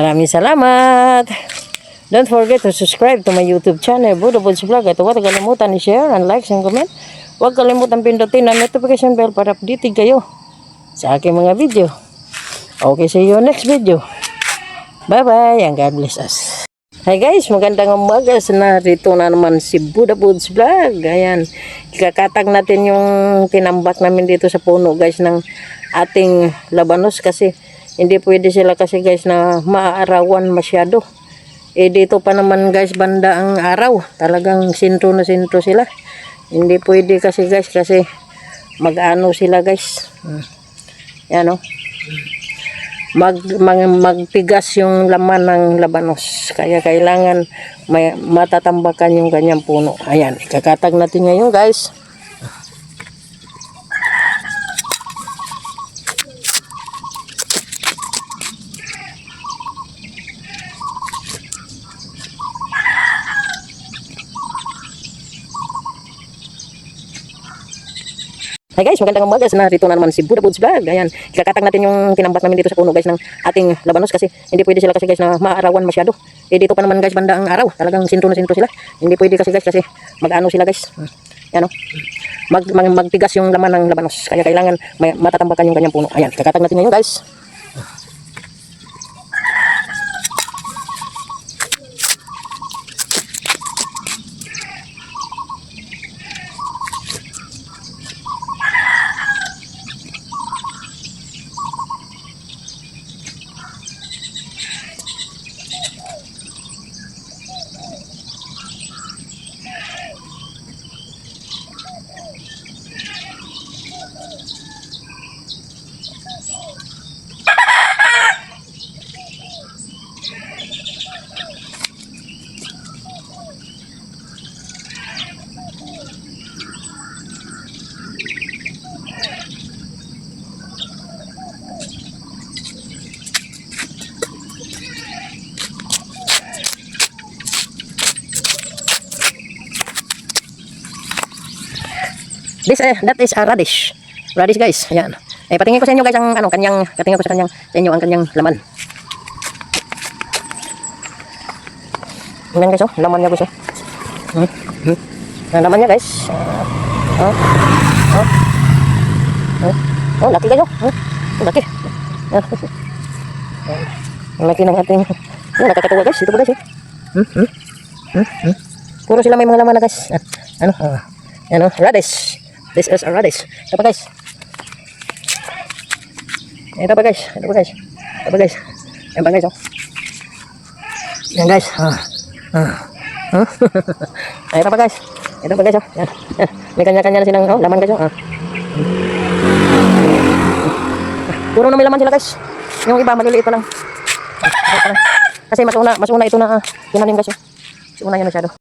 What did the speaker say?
Maraming salamat. Don't forget to subscribe to my YouTube channel, Budo Buds Vlog. At huwag kalimutan i-share and like and comment. Huwag kalimutan pindutin ang notification bell para updated kayo sa aking mga video. Okay, see you next video. Bye-bye and God bless us. Hi guys, magandang umaga. Narito na naman si Budo Buds Vlog. Ayan, ikakatag natin yung tinambak namin dito sa puno guys ng ating labanos kasi hindi pwede sila kasi guys na maaarawan masyado. Dito pa naman guys banda ang araw, talagang sintro na sintro sila. Hindi pwede kasi guys kasi mag-ano sila guys. Yan o. Magtigas yung laman ng labanos. Kaya kailangan matatambakan yung kanyang puno. Ayan, ikakatag natin ngayon guys. Hi guys, magandang umaga. Narito na naman si Budo Buds Vlog. Ayan, ikakatag natin yung tinambak namin dito sa puno guys ng ating labanos kasi hindi pwede sila kasi guys na maaarawan masyado. Dito pa naman guys banda ang araw, talagang sintro na sintro sila. Hindi pwede kasi guys kasi mag-ano sila guys. Yan o. Magtigas yung laman ng labanos. Kaya kailangan matatambakan yung kanyang puno. Ayan, ikakatag natin ngayon guys. That is a radish. Radish guys. Ayan. Patingin ko sa inyo guys ang patingin ko sa inyo ang kanyang laman. Ayan guys, laman niya guys. Laman niya guys. Laki guys. Laki. Laki ng ating nakakatuwa guys. Ito po guys. Puro sila may mga laman na guys. Radish. This is a radish. Ito pa guys. Ito pa guys. Ito pa guys. Ito pa guys. Yan pa guys. Yan guys. Ito pa guys. Ito pa guys. Yan. May kanya-kanya na silang laman guys. Puro na may laman sila guys. Yung iba maliliit pa lang. Kasi mas una ito na tinanim guys. Mas una yan masyado.